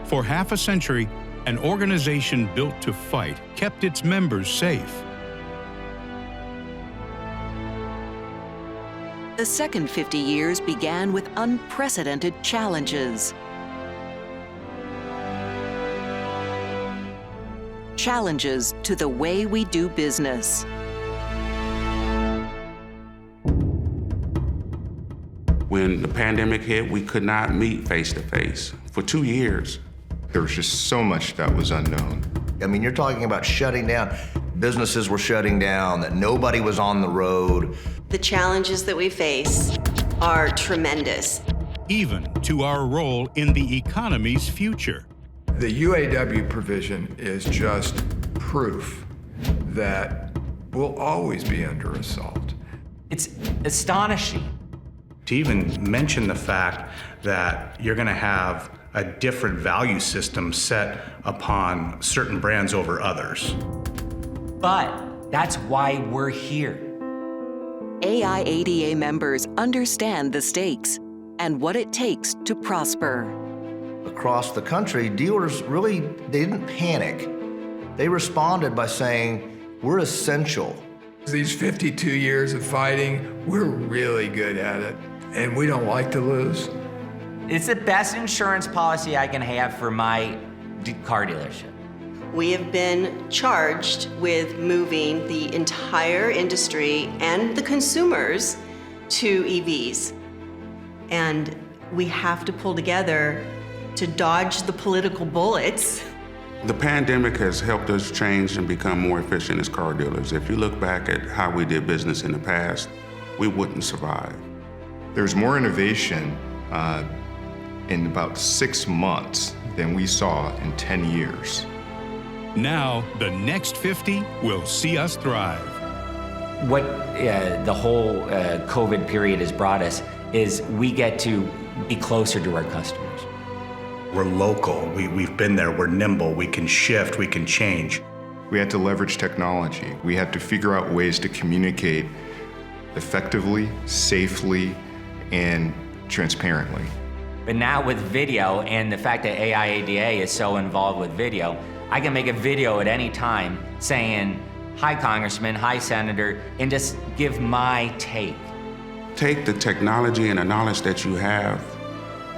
For half a century, an organization built to fight kept its members safe. The second 50 years began with unprecedented challenges. Challenges to the way we do business. When the pandemic hit, we could not meet face-to-face for 2 years. There was just so much that was unknown. I mean, you're talking about shutting down. Businesses were shutting down, that nobody was on the road. The challenges that we face are tremendous. Even to our role in the economy's future. The UAW provision is just proof that we'll always be under assault. It's astonishing. To even mention the fact that you're going to have a different value system set upon certain brands over others. But that's why we're here. AIADA members understand the stakes and what it takes to prosper. Across the country, dealers really, they didn't panic. They responded by saying, we're essential. These 52 years of fighting, we're really good at it, and we don't like to lose. It's the best insurance policy I can have for my car dealership. We have been charged with moving the entire industry and the consumers to EVs. And we have to pull together to dodge the political bullets. The pandemic has helped us change and become more efficient as car dealers. If you look back at how we did business in the past, we wouldn't survive. There's more innovation in about 6 months than we saw in 10 years. Now, the next 50 will see us thrive. What the whole COVID period has brought us is we get to be closer to our customers. We're local, we've been there, we're nimble, we can shift, we can change. We had to leverage technology. We had to figure out ways to communicate effectively, safely, and transparently. But now with video and the fact that AIADA is so involved with video, I can make a video at any time saying, hi Congressman, hi Senator, and just give my take. Take the technology and the knowledge that you have,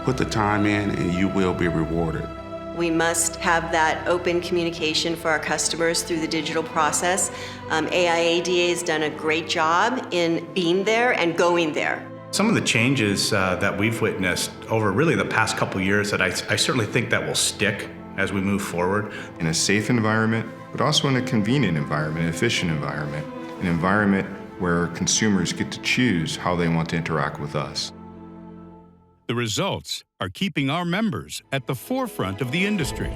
put the time in, and you will be rewarded. We must have that open communication for our customers through the digital process. AIADA has done a great job in being there and going there. Some of the changes that we've witnessed over really the past couple years that I certainly think that will stick as we move forward. In a safe environment, but also in a convenient environment, an efficient environment, an environment where consumers get to choose how they want to interact with us. The results are keeping our members at the forefront of the industry.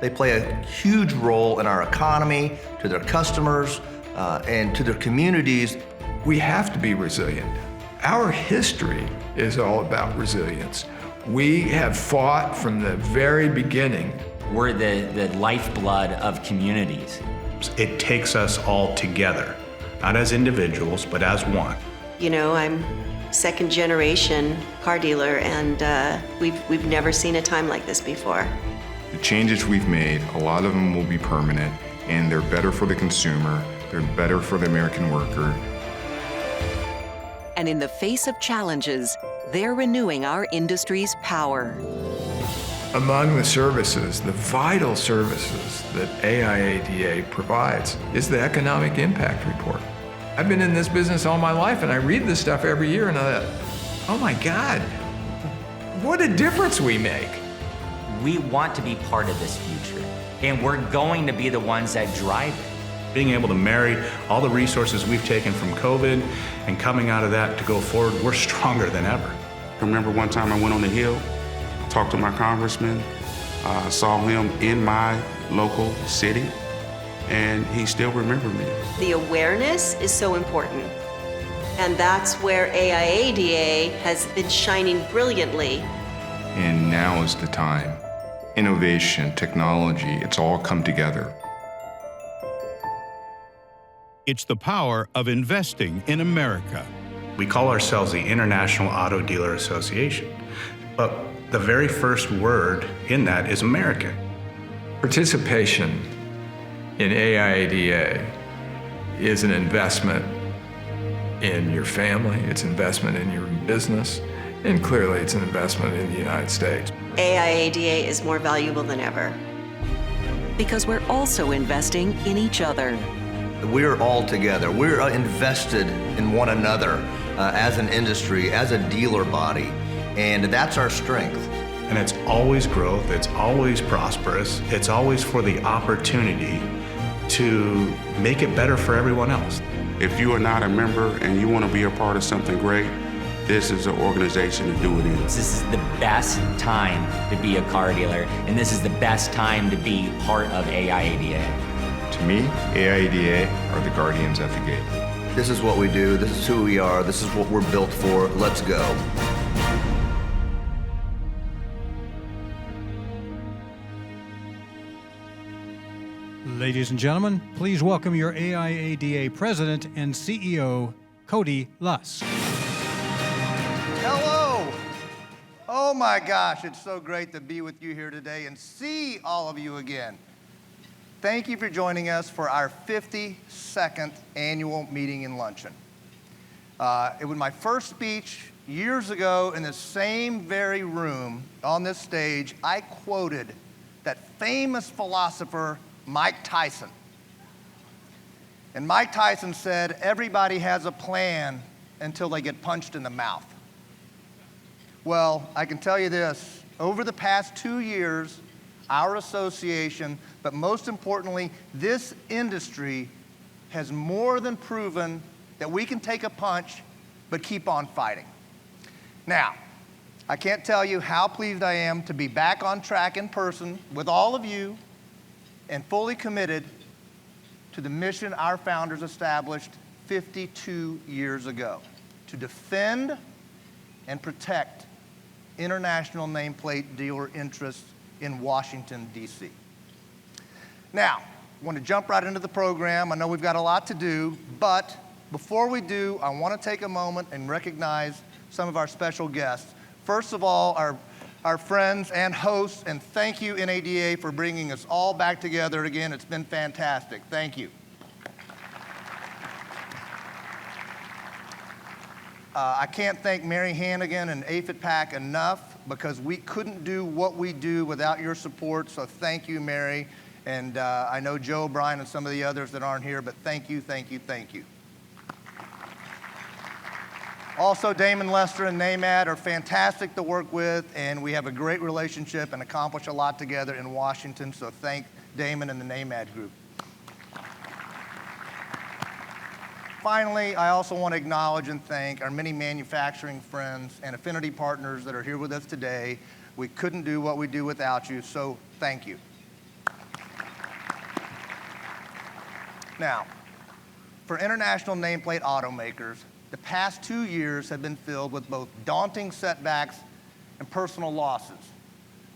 They play a huge role in our economy, to their customers, and to their communities. We have to be resilient. Our history is all about resilience. We have fought from the very beginning. We're the lifeblood of communities. It takes us all together, not as individuals, but as one. You know, I'm second generation car dealer, and we've never seen a time like this before. The changes we've made, a lot of them will be permanent, and they're better for the consumer, they're better for the American worker. And in the face of challenges, they're renewing our industry's power. Among the services, the vital services that AIADA provides is the Economic Impact Report. I've been in this business all my life, and I read this stuff every year, and I thought, oh my God, what a difference we make. We want to be part of this future, and we're going to be the ones that drive it. Being able to marry all the resources we've taken from COVID and coming out of that to go forward, we're stronger than ever. I remember one time I went on the Hill, talked to my congressman, saw him in my local city, and he still remembered me. The awareness is so important. And that's where AIADA has been shining brilliantly. And now is the time. Innovation, technology, it's all come together. It's the power of investing in America. We call ourselves the International Auto Dealer Association, but the very first word in that is American. Participation in AIADA is an investment in your family, it's investment in your business, and clearly it's an investment in the United States. AIADA is more valuable than ever. Because we're also investing in each other. We're all together. We're invested in one another as an industry, as a dealer body, and that's our strength. And it's always growth, it's always prosperous, it's always for the opportunity to make it better for everyone else. If you are not a member and you want to be a part of something great, this is an organization to do it in. This is the best time to be a car dealer, and this is the best time to be part of AIADA. To me, AIADA are the guardians at the gate. This is what we do, this is who we are, this is what we're built for. Let's go. Ladies and gentlemen, please welcome your AIADA President and CEO, Cody Lusk. Hello. Oh my gosh, it's so great to be with you here today and see all of you again. Thank you for joining us for our 52nd annual meeting in Luncheon. It was my first speech years ago in the same very room on this stage. I quoted that famous philosopher, Mike Tyson. And Mike Tyson said, everybody has a plan until they get punched in the mouth. Well, I can tell you this, over the past 2 years, our association, but most importantly, this industry has more than proven that we can take a punch, but keep on fighting. Now, I can't tell you how pleased I am to be back on track in person with all of you and fully committed to the mission our founders established 52 years ago, to defend and protect international nameplate dealer interests in Washington, D.C. Now, I want to jump right into the program. I know we've got a lot to do, but before we do, I want to take a moment and recognize some of our special guests. First of all, our friends and hosts, and thank you, NADA, for bringing us all back together again. It's been fantastic. Thank you. I can't thank Mary Hannigan and AFIT PAC enough because we couldn't do what we do without your support, so thank you, Mary. And I know Joe, Brian, and some of the others that aren't here, but thank you, thank you, thank you. Also, Damon Lester and NAMAD are fantastic to work with, and we have a great relationship and accomplish a lot together in Washington, so thank Damon and the NAMAD group. Finally, I also want to acknowledge and thank our many manufacturing friends and affinity partners that are here with us today. We couldn't do what we do without you, so thank you. Now, for international nameplate automakers, the past 2 years have been filled with both daunting setbacks and personal losses,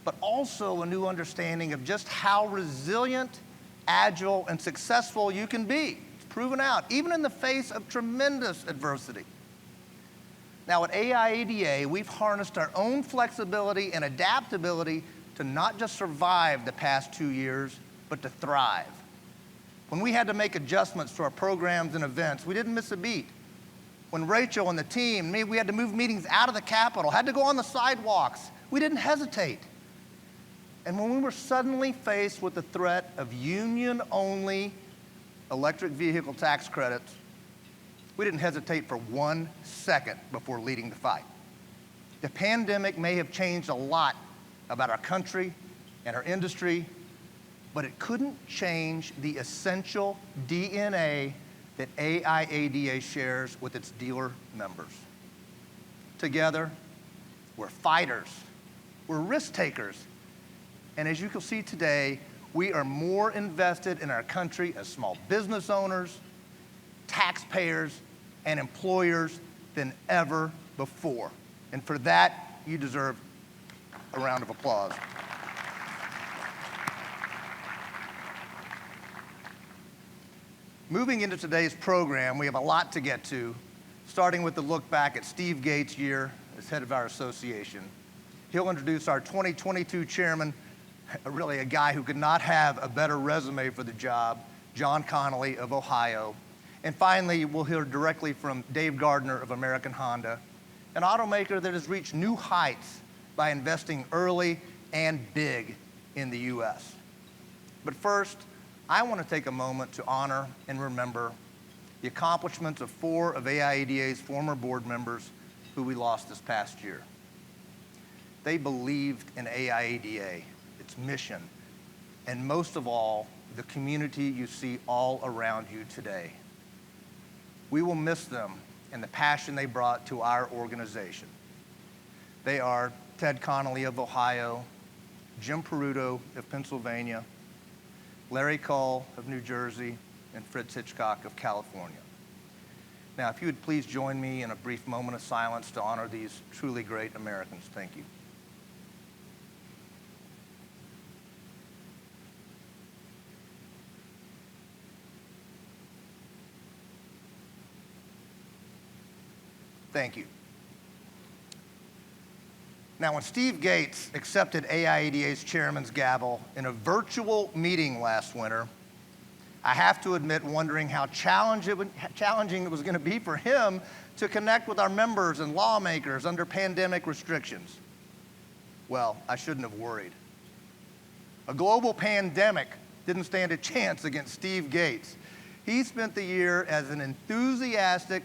but also a new understanding of just how resilient, agile, and successful you can be. It's proven out, even in the face of tremendous adversity. Now at AIADA, we've harnessed our own flexibility and adaptability to not just survive the past 2 years, but to thrive. When we had to make adjustments to our programs and events, we didn't miss a beat. When Rachel and the team, we had to move meetings out of the Capitol, had to go on the sidewalks, we didn't hesitate. And when we were suddenly faced with the threat of union-only electric vehicle tax credits, we didn't hesitate for 1 second before leading the fight. The pandemic may have changed a lot about our country and our industry, but it couldn't change the essential DNA that AIADA shares with its dealer members. Together, we're fighters, we're risk takers, and as you can see today, we are more invested in our country as small business owners, taxpayers, and employers than ever before. And for that, you deserve a round of applause. Moving into today's program, we have a lot to get to, starting with the look back at Steve Gates' year as head of our association. He'll introduce our 2022 chairman, really a guy who could not have a better resume for the job, John Connolly of Ohio. And finally, we'll hear directly from Dave Gardner of American Honda, an automaker that has reached new heights by investing early and big in the U.S. But first, I want to take a moment to honor and remember the accomplishments of 4 of AIADA's former board members who we lost this past year. They believed in AIADA, its mission, and most of all, the community you see all around you today. We will miss them and the passion they brought to our organization. They are Ted Connolly of Ohio, Jim Peruto of Pennsylvania, Larry Cull of New Jersey, and Fritz Hitchcock of California. Now, if you would please join me in a brief moment of silence to honor these truly great Americans. Thank you. Thank you. Now, when Steve Gates accepted AIADA's chairman's gavel in a virtual meeting last winter, I have to admit wondering how challenging it was going to be for him to connect with our members and lawmakers under pandemic restrictions. Well, I shouldn't have worried. A global pandemic didn't stand a chance against Steve Gates. He spent the year as an enthusiastic,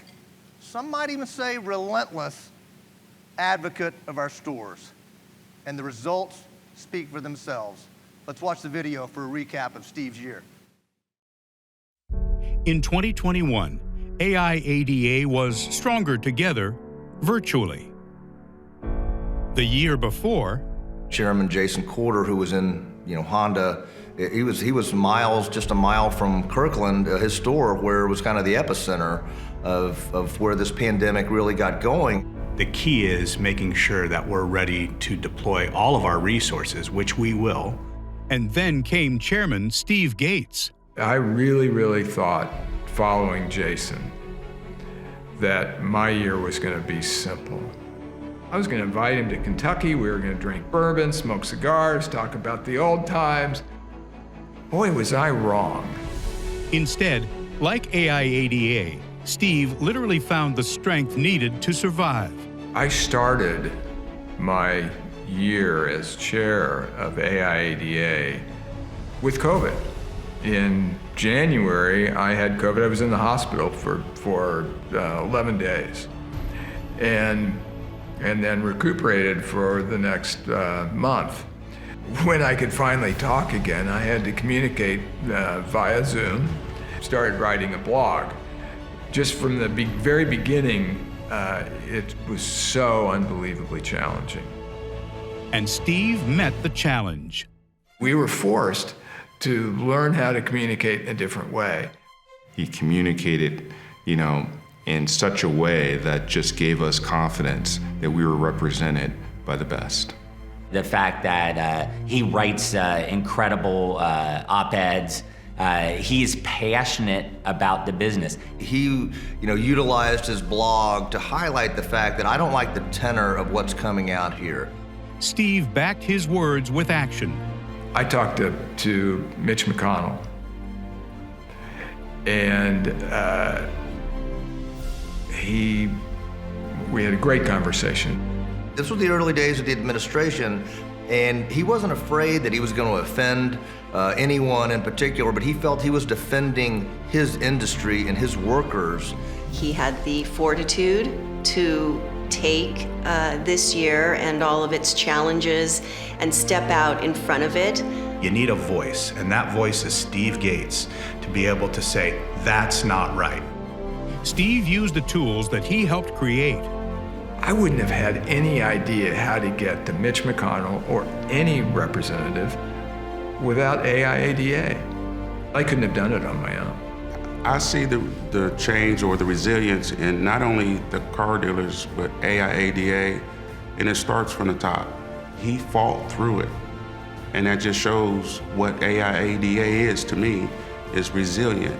some might even say relentless, advocate of our stores. And the results speak for themselves. Let's watch the video for a recap of Steve's year. In 2021, AIADA was stronger together virtually. The year before, Chairman Jason Corder, who was in Honda, he was just a mile from Kirkland, his store, where it was kind of the epicenter of where this pandemic really got going. The key is making sure that we're ready to deploy all of our resources, which we will. And then came Chairman Steve Gates. I really thought, following Jason, that my year was going to be simple. I was going to invite him to Kentucky. We were going to drink bourbon, smoke cigars, talk about the old times. Boy, was I wrong. Instead, like AIADA, Steve literally found the strength needed to survive. I started my year as chair of AIADA with COVID. In January, I had COVID. I was in the hospital for 11 days, and then recuperated for the next month. When I could finally talk again, I had to communicate via Zoom. Started writing a blog. Just from the very beginning, it was so unbelievably challenging. And Steve met the challenge. We were forced to learn how to communicate in a different way. He communicated, in such a way that just gave us confidence that we were represented by the best. The fact that he writes incredible op-eds, he's passionate about the business. He, utilized his blog to highlight the fact that I don't like the tenor of what's coming out here. Steve backed his words with action. I talked to Mitch McConnell, and we had a great conversation. This was the early days of the administration, and he wasn't afraid that he was going to offend anyone in particular, but he felt he was defending his industry and his workers. He had the fortitude to take this year and all of its challenges and step out in front of it. You need a voice, and that voice is Steve Gates, to be able to say, that's not right. Steve used the tools that he helped create. I wouldn't have had any idea how to get to Mitch McConnell or any representative without AIADA. I couldn't have done it on my own. I see the change or the resilience in not only the car dealers, but AIADA, and it starts from the top. He fought through it, and that just shows what AIADA is to me, is resilient.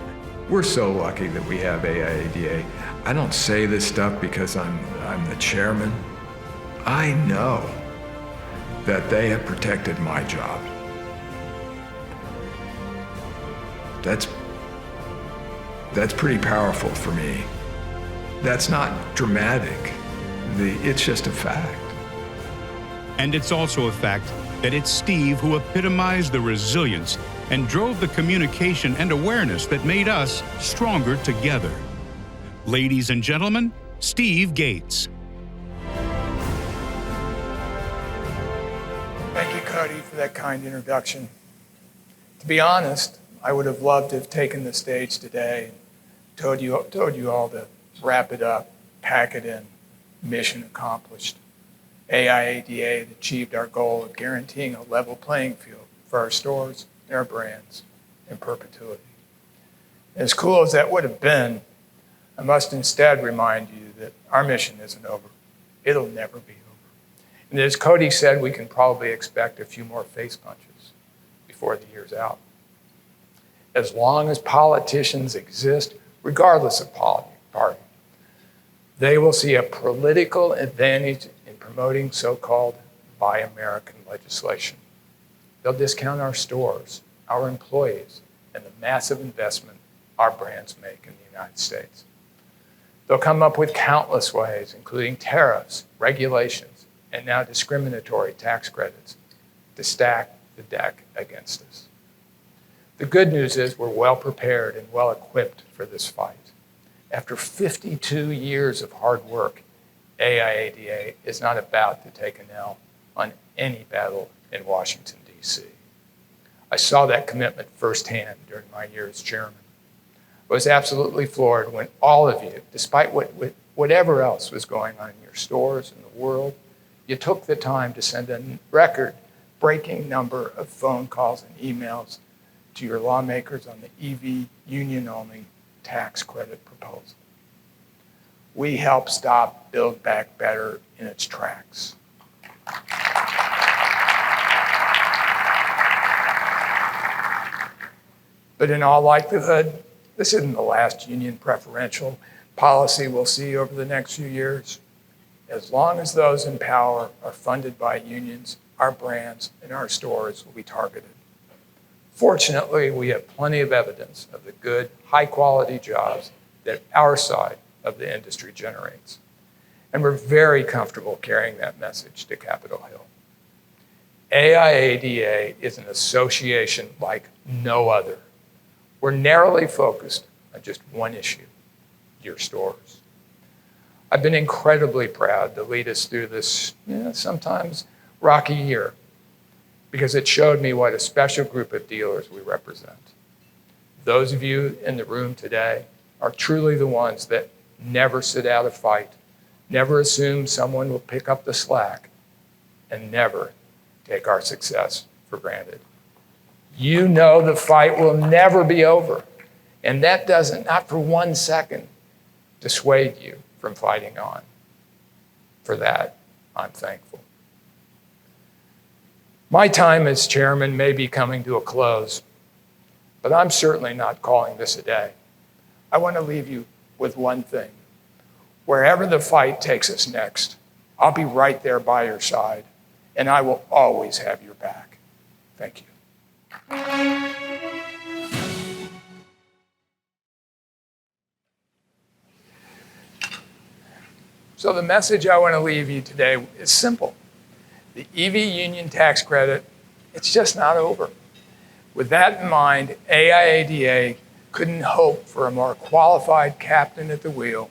We're so lucky that we have AIADA. I don't say this stuff because I'm the chairman. I know that they have protected my job. That's pretty powerful for me. That's not dramatic. It's just a fact. And it's also a fact that it's Steve who epitomized the resilience and drove the communication and awareness that made us stronger together. Ladies and gentlemen, Steve Gates. Thank you, Cody, for that kind introduction. To be honest, I would have loved to have taken the stage today and told you all to wrap it up, pack it in, mission accomplished. AIADA had achieved our goal of guaranteeing a level playing field for our stores and our brands in perpetuity. As cool as that would have been, I must instead remind you that our mission isn't over. It'll never be over. And as Cody said, we can probably expect a few more face punches before the year's out. As long as politicians exist, regardless of party, they will see a political advantage in promoting so-called Buy American legislation. They'll discount our stores, our employees, and the massive investment our brands make in the United States. They'll come up with countless ways, including tariffs, regulations, and now discriminatory tax credits, to stack the deck against us. The good news is we're well prepared and well equipped for this fight. After 52 years of hard work, AIADA is not about to take an L on any battle in Washington, D.C. I saw that commitment firsthand during my year as chairman. I was absolutely floored when all of you, despite whatever else was going on in your stores and the world, you took the time to send a record-breaking number of phone calls and emails to your lawmakers on the EV union-only tax credit proposal. We helped stop Build Back Better in its tracks. But in all likelihood, this isn't the last union preferential policy we'll see over the next few years. As long as those in power are funded by unions, our brands and our stores will be targeted. Fortunately, we have plenty of evidence of the good, high-quality jobs that our side of the industry generates. And we're very comfortable carrying that message to Capitol Hill. AIADA is an association like no other. We're narrowly focused on just one issue, your stores. I've been incredibly proud to lead us through this, sometimes rocky year, because it showed me what a special group of dealers we represent. Those of you in the room today are truly the ones that never sit out a fight, never assume someone will pick up the slack, and never take our success for granted. You know the fight will never be over, and that doesn't, not for 1 second, dissuade you from fighting on. For that, I'm thankful. My time as chairman may be coming to a close, but I'm certainly not calling this a day. I want to leave you with one thing. Wherever the fight takes us next, I'll be right there by your side, and I will always have your back. Thank you. So the message I want to leave you today is simple. The EV union tax credit, it's just not over. With that in mind, AIADA couldn't hope for a more qualified captain at the wheel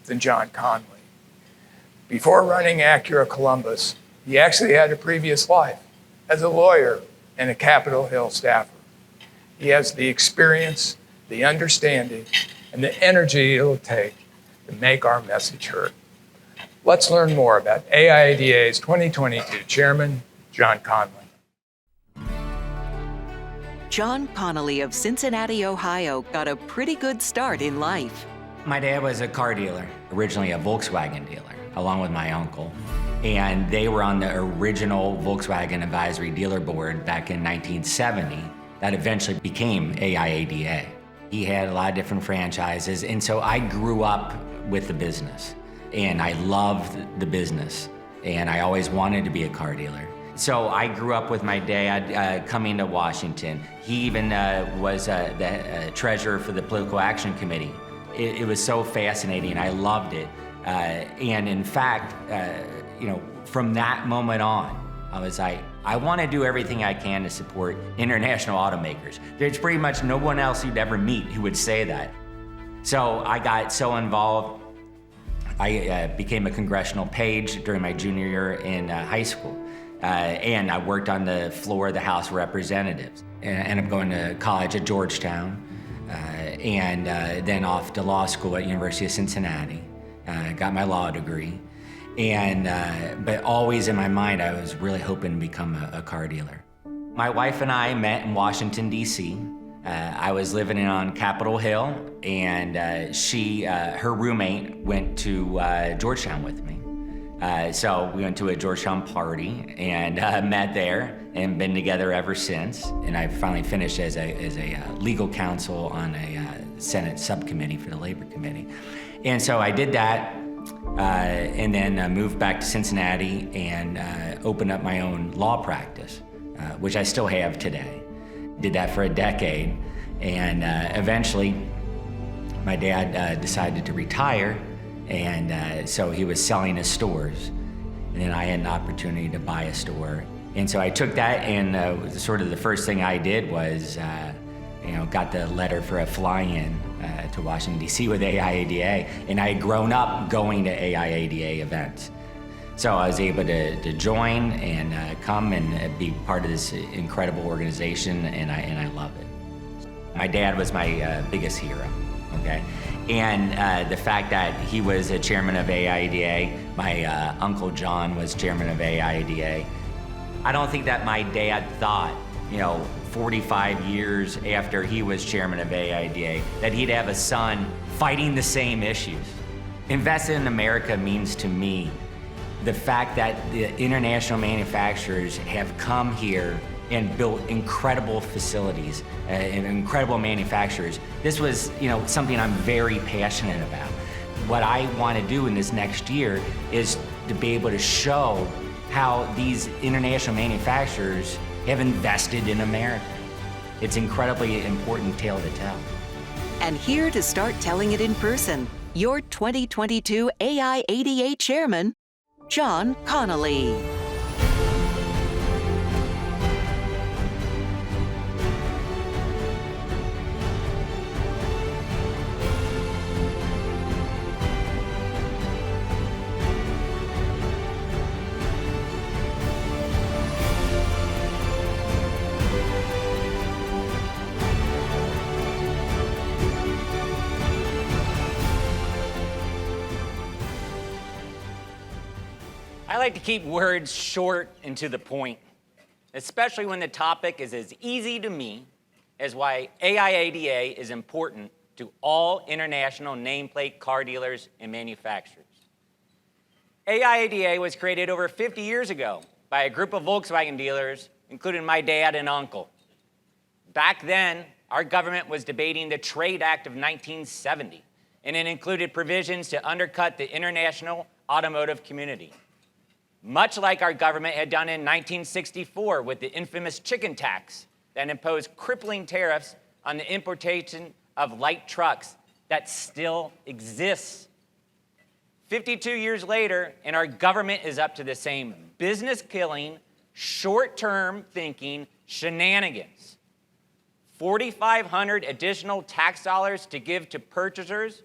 than John Conley. Before running Acura Columbus, he actually had a previous life as a lawyer and a Capitol Hill staffer. He has the experience, the understanding, and the energy it'll take to make our message heard. Let's learn more about AIADA's 2022 Chairman, John Conley. John Connolly of Cincinnati, Ohio, got a pretty good start in life. My dad was a car dealer, originally a Volkswagen dealer, along with my uncle. And they were on the original Volkswagen Advisory Dealer Board back in 1970 that eventually became AIADA. He had a lot of different franchises, and so I grew up with the business. And I loved the business, and I always wanted to be a car dealer. So I grew up with my dad coming to Washington. He even was the treasurer for the Political Action Committee. It was so fascinating. I loved it. And in fact, from that moment on, I was like, I want to do everything I can to support international automakers. There's pretty much no one else you'd ever meet who would say that. So I got so involved. I became a congressional page during my junior year in high school. And I worked on the floor of the House of Representatives. And ended up going to college at Georgetown, and then off to law school at University of Cincinnati. Got my law degree. But always in my mind, I was really hoping to become a car dealer. My wife and I met in Washington, D.C. I was living on Capitol Hill, and her roommate went to Georgetown with me. So we went to a Georgetown party and met there and been together ever since. And I finally finished as a legal counsel on a Senate subcommittee for the Labor Committee. And so I did that and then moved back to Cincinnati and opened up my own law practice, which I still have today. Did that for a decade. And eventually my dad decided to retire. And so he was selling his stores, and then I had an opportunity to buy a store. And so I took that, and sort of the first thing I did was, got the letter for a fly-in to Washington, D.C. with AIADA, and I had grown up going to AIADA events. So I was able to join and come and be part of this incredible organization, and I love it. My dad was my biggest hero, okay? And the fact that he was a chairman of AIADA, my Uncle John was chairman of AIADA. I don't think that my dad thought, 45 years after he was chairman of AIADA, that he'd have a son fighting the same issues. Invested in America means to me the fact that the international manufacturers have come here and built incredible facilities and incredible manufacturers. This was, something I'm very passionate about. What I want to do in this next year is to be able to show how these international manufacturers have invested in America. It's incredibly important tale to tell. And here to start telling it in person, your 2022 AIADA Chairman, John Connolly. I like to keep words short and to the point, especially when the topic is as easy to me as why AIADA is important to all international nameplate car dealers and manufacturers. AIADA was created over 50 years ago by a group of Volkswagen dealers, including my dad and uncle. Back then, our government was debating the Trade Act of 1970, and it included provisions to undercut the international automotive community. Much like our government had done in 1964 with the infamous chicken tax that imposed crippling tariffs on the importation of light trucks that still exists. 52 years later, and our government is up to the same business-killing, short-term thinking shenanigans. 4,500 additional tax dollars to give to purchasers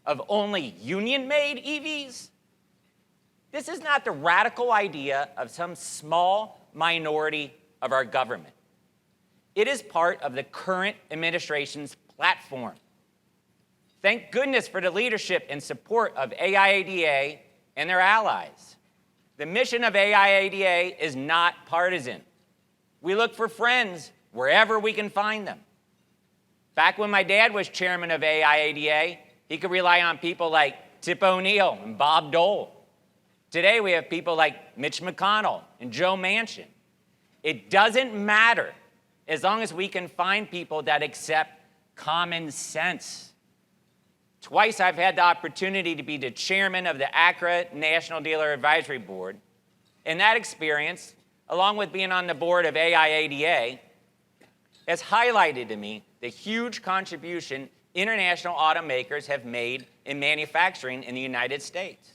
of only union-made EVs? This is not the radical idea of some small minority of our government. It is part of the current administration's platform. Thank goodness for the leadership and support of AIADA and their allies. The mission of AIADA is not partisan. We look for friends wherever we can find them. Back when my dad was chairman of AIADA, he could rely on people like Tip O'Neill and Bob Dole. Today we have people like Mitch McConnell and Joe Manchin. It doesn't matter as long as we can find people that accept common sense. Twice I've had the opportunity to be the chairman of the ACRA National Dealer Advisory Board. In that experience, along with being on the board of AIADA, has highlighted to me the huge contribution international automakers have made in manufacturing in the United States.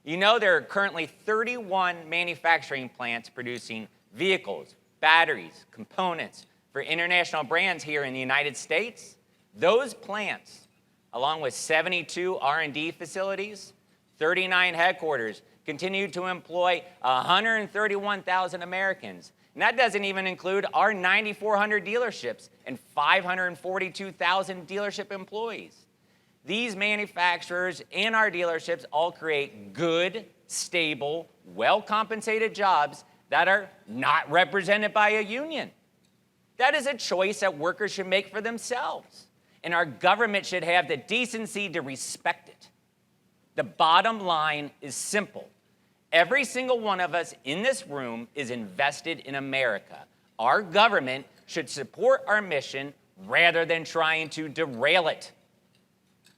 You know, there are currently 31 manufacturing plants producing vehicles, batteries, components for international brands here in the United States. Those plants, along with 72 R&D facilities, 39 headquarters, continue to employ 131,000 Americans. And that doesn't even include our 9,400 dealerships and 542,000 dealership employees. These manufacturers and our dealerships all create good, stable, well-compensated jobs that are not represented by a union. That is a choice that workers should make for themselves, and our government should have the decency to respect it. The bottom line is simple. Every single one of us in this room is invested in America. Our government should support our mission rather than trying to derail it.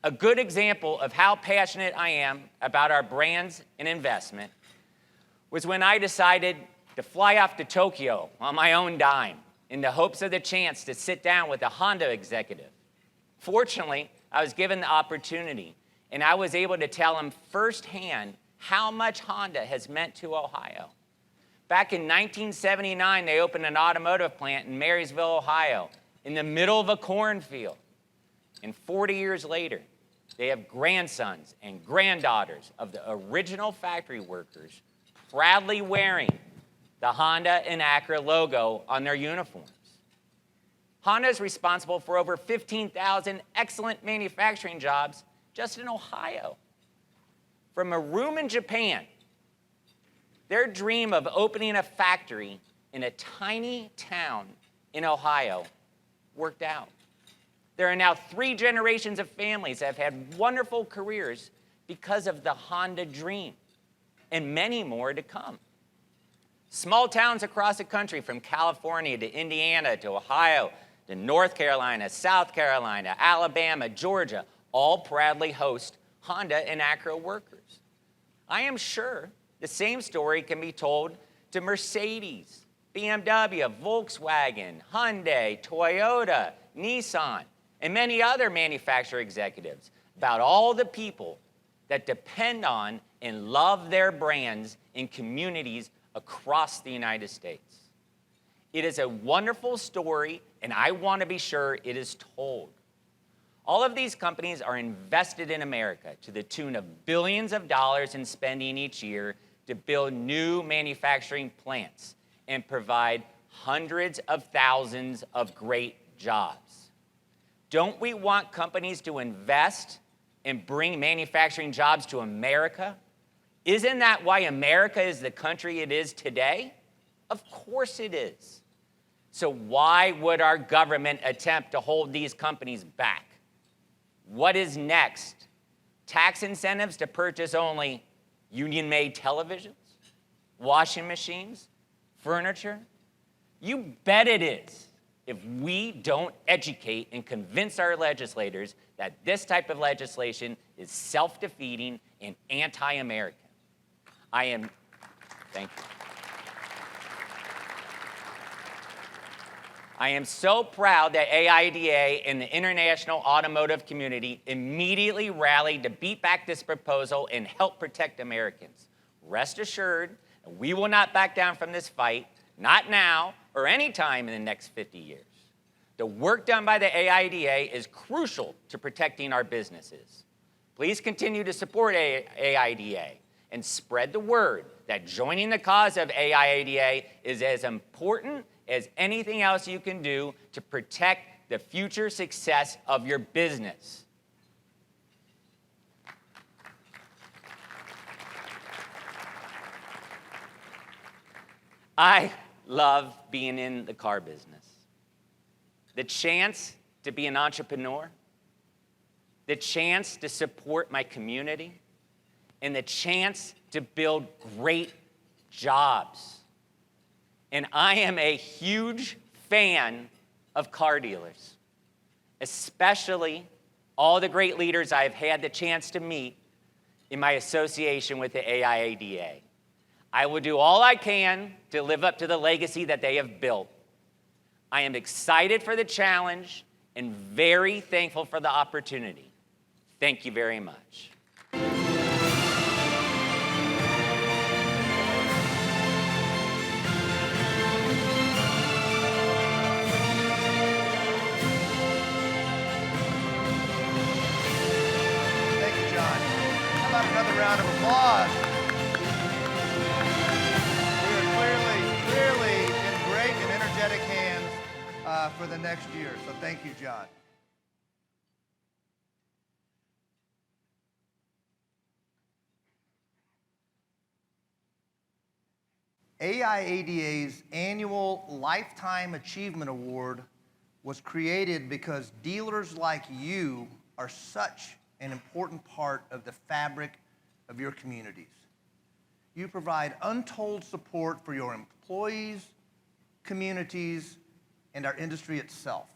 A good example of how passionate I am about our brands and investment was when I decided to fly off to Tokyo on my own dime in the hopes of the chance to sit down with a Honda executive. Fortunately, I was given the opportunity, and I was able to tell him firsthand how much Honda has meant to Ohio. Back in 1979, they opened an automotive plant in Marysville, Ohio, in the middle of a cornfield. And 40 years later, they have grandsons and granddaughters of the original factory workers proudly wearing the Honda and Acura logo on their uniforms. Honda is responsible for over 15,000 excellent manufacturing jobs just in Ohio. From a room in Japan, their dream of opening a factory in a tiny town in Ohio worked out. There are now 3 generations of families that have had wonderful careers because of the Honda dream, and many more to come. Small towns across the country, from California to Indiana to Ohio to North Carolina, South Carolina, Alabama, Georgia, all proudly host Honda and Acura workers. I am sure the same story can be told to Mercedes, BMW, Volkswagen, Hyundai, Toyota, Nissan, and many other manufacturer executives about all the people that depend on and love their brands in communities across the United States. It is a wonderful story, and I want to be sure it is told. All of these companies are invested in America to the tune of billions of dollars in spending each year to build new manufacturing plants and provide hundreds of thousands of great jobs. Don't we want companies to invest and bring manufacturing jobs to America? Isn't that why America is the country it is today? Of course it is. So why would our government attempt to hold these companies back? What is next? Tax incentives to purchase only union-made televisions, washing machines, furniture? You bet it is, if we don't educate and convince our legislators that this type of legislation is self-defeating and anti-American. Thank you. I am so proud that AIADA and the international automotive community immediately rallied to beat back this proposal and help protect Americans. Rest assured, we will not back down from this fight, not now or any time in the next 50 years. The work done by the AIADA is crucial to protecting our businesses. Please continue to support AIADA and spread the word that joining the cause of AIADA is as important as anything else you can do to protect the future success of your business. I love being in the car business. The chance to be an entrepreneur, the chance to support my community, and the chance to build great jobs. And I am a huge fan of car dealers, especially all the great leaders I've had the chance to meet in my association with the AIADA. I will do all I can to live up to the legacy that they have built. I am excited for the challenge and very thankful for the opportunity. Thank you very much. Thank you, John. How about another round of applause? We are clearly in great and energetic hands for the next year. So thank you, John. AIADA's annual Lifetime Achievement Award was created because dealers like you are such an important part of the fabric of your communities. You provide untold support for your employees, communities, and our industry itself.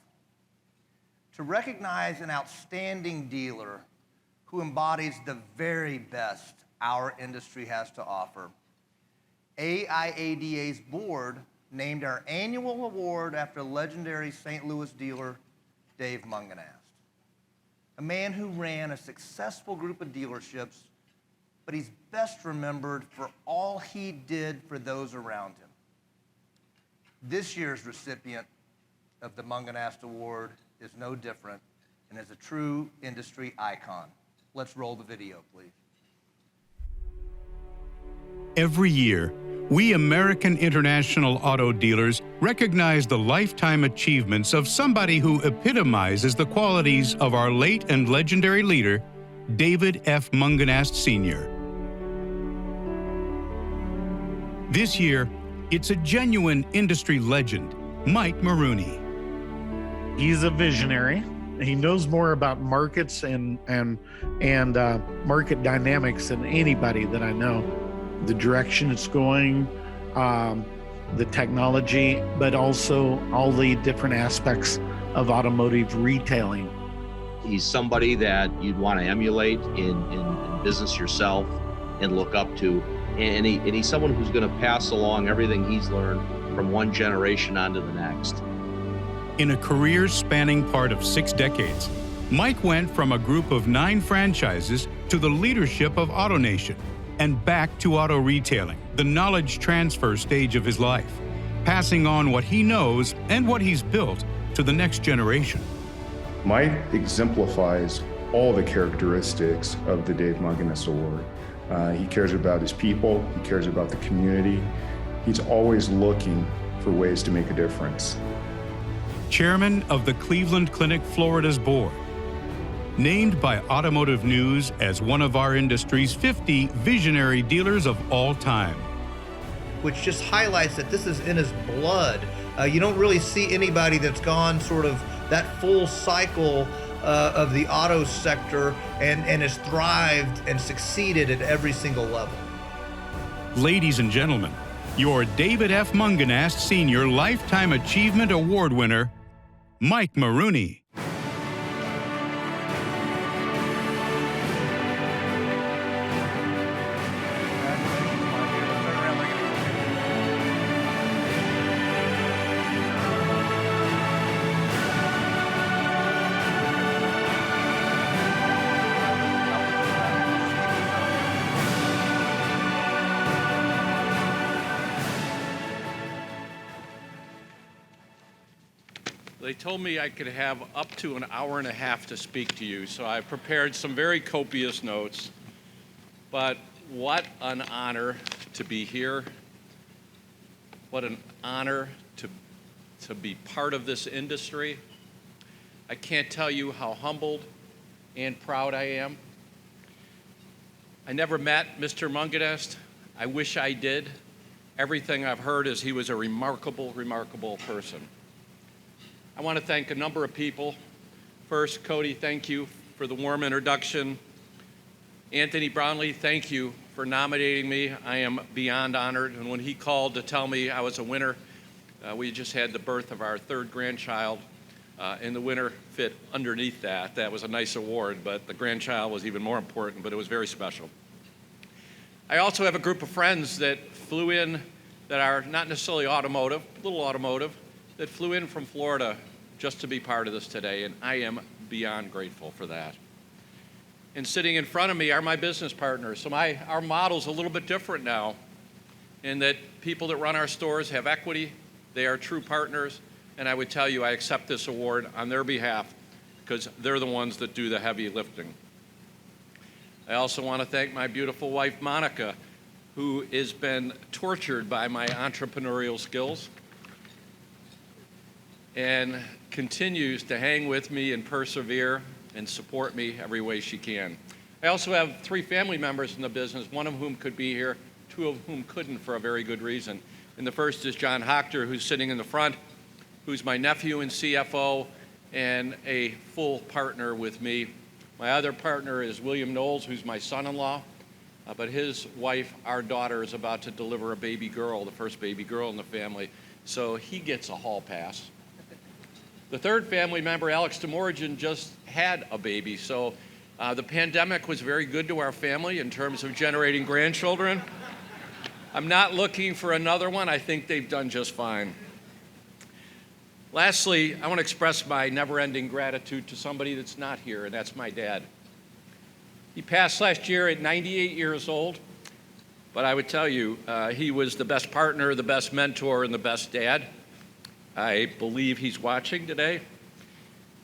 To recognize an outstanding dealer who embodies the very best our industry has to offer, AIADA's board named our annual award after legendary St. Louis dealer Dave Mungenast, a man who ran a successful group of dealerships, but he's best remembered for all he did for those around him. This year's recipient of the Mungenast Award is no different and is a true industry icon. Let's roll the video, please. Every year, we American International Auto Dealers recognize the lifetime achievements of somebody who epitomizes the qualities of our late and legendary leader, David F. Mungenast Sr. This year, it's a genuine industry legend, Mike Maroney. He's a visionary. He knows more about markets and market dynamics than anybody that I know. The direction it's going, the technology, but also all the different aspects of automotive retailing. He's somebody that you'd want to emulate in business yourself and look up to. And he's someone who's going to pass along everything he's learned from one generation on to the next. In a career spanning part of 6 decades, Mike went from a group of 9 franchises to the leadership of AutoNation and back to auto retailing, the knowledge transfer stage of his life, passing on what he knows and what he's built to the next generation. Mike exemplifies all the characteristics of the Dave Mungenast Award. He cares about his people, he cares about the community. He's always looking for ways to make a difference. Chairman of the Cleveland Clinic Florida's board, named by Automotive News as one of our industry's 50 visionary dealers of all time. Which just highlights that this is in his blood. You don't really see anybody that's gone sort of that full cycle of the auto sector and has thrived and succeeded at every single level. Ladies and gentlemen, your David F. Mungenast Sr. Lifetime Achievement Award winner, Mike Maroney. They told me I could have up to an hour and a half to speak to you, so I prepared some very copious notes. But what an honor to be here. What an honor to be part of this industry. I can't tell you how humbled and proud I am. I never met Mr. Mungenast. I wish I did. Everything I've heard is he was a remarkable, remarkable person. I want to thank a number of people. First, Cody, thank you for the warm introduction. Anthony Brownlee, thank you for nominating me. I am beyond honored. And when he called to tell me I was a winner, we just had the birth of our 3rd grandchild, and the winner fit underneath that. That was a nice award, but the grandchild was even more important, but it was very special. I also have a group of friends that flew in that are not necessarily automotive, little automotive, that flew in from Florida just to be part of this today, and I am beyond grateful for that. And sitting in front of me are my business partners. So our model's a little bit different now in that people that run our stores have equity, they are true partners, and I would tell you I accept this award on their behalf because they're the ones that do the heavy lifting. I also want to thank my beautiful wife, Monica, who has been tortured by my entrepreneurial skills and continues to hang with me and persevere and support me every way she can. I also have 3 family members in the business, one of whom could be here, 2 of whom couldn't for a very good reason. And the first is John Hochter, who's sitting in the front, who's my nephew and CFO and a full partner with me. My other partner is William Knowles, who's my son-in-law, but his wife, our daughter, is about to deliver a baby girl, the first baby girl in the family, so he gets a hall pass. The third family member, Alex Demorigin, just had a baby, so the pandemic was very good to our family in terms of generating grandchildren. I'm not looking for another one. I think they've done just fine. Lastly, I want to express my never-ending gratitude to somebody that's not here, and that's my dad. He passed last year at 98 years old, but I would tell you, he was the best partner, the best mentor, and the best dad. I believe he's watching today.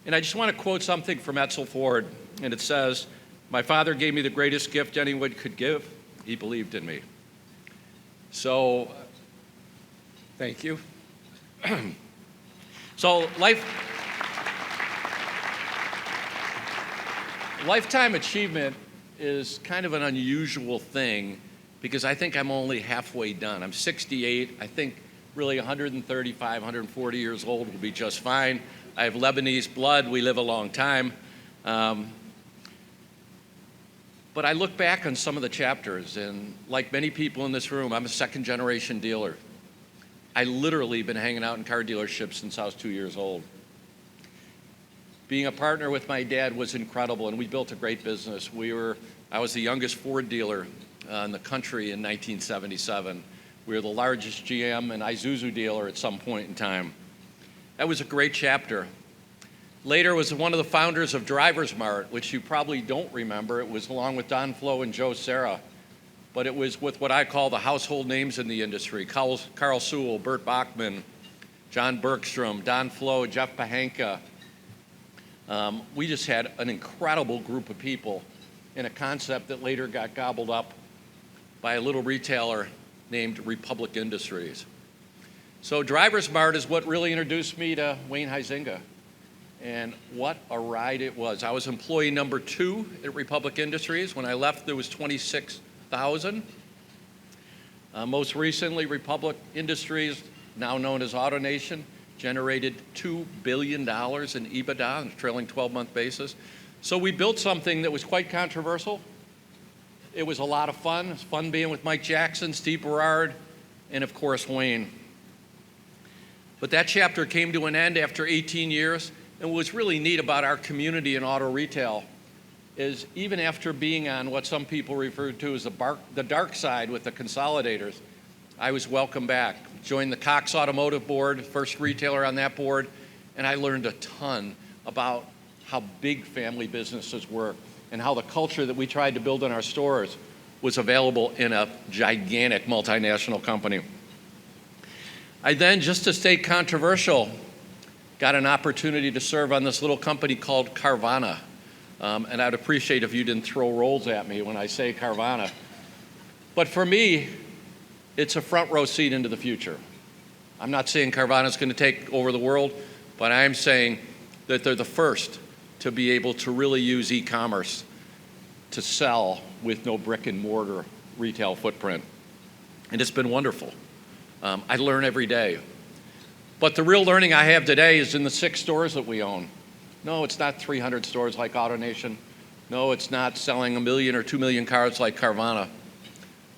And I just want to quote something from Edsel Ford, and it says, "My father gave me the greatest gift anyone could give. He believed in me." So, thank you. So, lifetime achievement is kind of an unusual thing because I think I'm only halfway done. I'm 68. I think really 135, 140 years old will be just fine. I have Lebanese blood. We live a long time. But I look back on some of the chapters, and like many people in this room, I'm a second-generation dealer. I literally been hanging out in car dealerships since I was 2 years old. Being a partner with my dad was incredible, and we built a great business. I was the youngest Ford dealer in the country in 1977. We were the largest GM and Isuzu dealer at some point in time. That was a great chapter. Later was one of the founders of Drivers Mart, which you probably don't remember. It was along with Don Flo and Joe Serra. But it was with what I call the household names in the industry: Carl Sewell, Bert Bachman, John Bergstrom, Don Flo, Jeff Pahanka. We just had an incredible group of people in a concept that later got gobbled up by a little retailer named Republic Industries. So Drivers Mart is what really introduced me to Wayne Huizenga. And what a ride it was. I was employee number 2 at Republic Industries. When I left, there was 26,000. Most recently, Republic Industries, now known as AutoNation, generated $2 billion in EBITDA on a trailing 12-month basis. So we built something that was quite controversial. It was a lot of fun. It was fun being with Mike Jackson, Steve Berard, and of course, Wayne. But that chapter came to an end after 18 years. And what's really neat about our community in auto retail is even after being on what some people refer to as the dark side with the consolidators, I was welcomed back. Joined the Cox Automotive Board, first retailer on that board, and I learned a ton about how big family businesses work and how the culture that we tried to build in our stores was available in a gigantic multinational company. I then, just to stay controversial, got an opportunity to serve on this little company called Carvana. And I'd appreciate if you didn't throw rolls at me when I say Carvana. But for me, it's a front row seat into the future. I'm not saying Carvana's going to take over the world, but I am saying that they're the first to be able to really use e-commerce to sell with no brick and mortar retail footprint. And it's been wonderful. I learn every day. But the real learning I have today is in the 6 stores that we own. No, it's not 300 stores like AutoNation. No, it's not selling 1 million or 2 million cars like Carvana.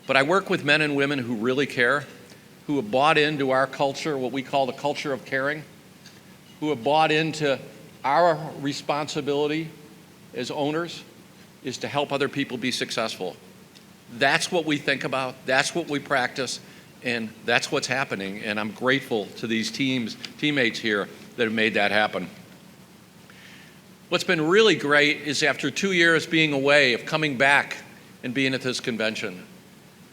But I work with men and women who really care, who have bought into our culture, what we call the culture of caring, who have bought into our responsibility as owners is to help other people be successful. That's what we think about, that's what we practice, and that's what's happening. And I'm grateful to these teammates here that have made that happen. What's been really great is after 2 years being away, of coming back and being at this convention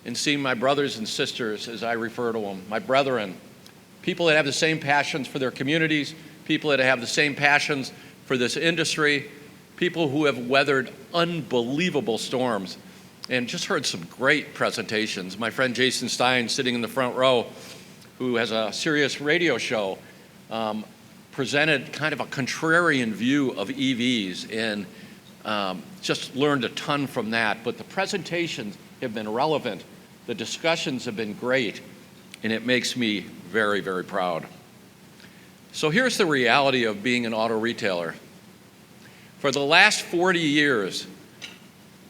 and seeing my brothers and sisters, as I refer to them, my brethren, people that have the same passions for their communities, people that have the same passions for this industry, people who have weathered unbelievable storms, and just heard some great presentations. My friend Jason Stein, sitting in the front row, who has a Sirius radio show, presented kind of a contrarian view of EVs, and just learned a ton from that. But the presentations have been relevant, the discussions have been great, and it makes me very, very proud. So here's the reality of being an auto retailer. For the last 40 years,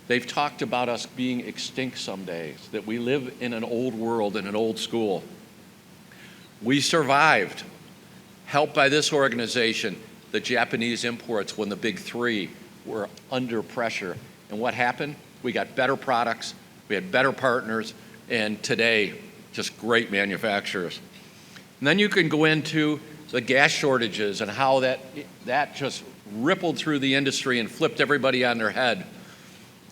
they've talked about us being extinct some days, that we live in an old world, in an old school. We survived, helped by this organization, the Japanese imports when the big three were under pressure. And what happened? We got better products, we had better partners, and today, just great manufacturers. And then you can go into the gas shortages and how that just rippled through the industry and flipped everybody on their head.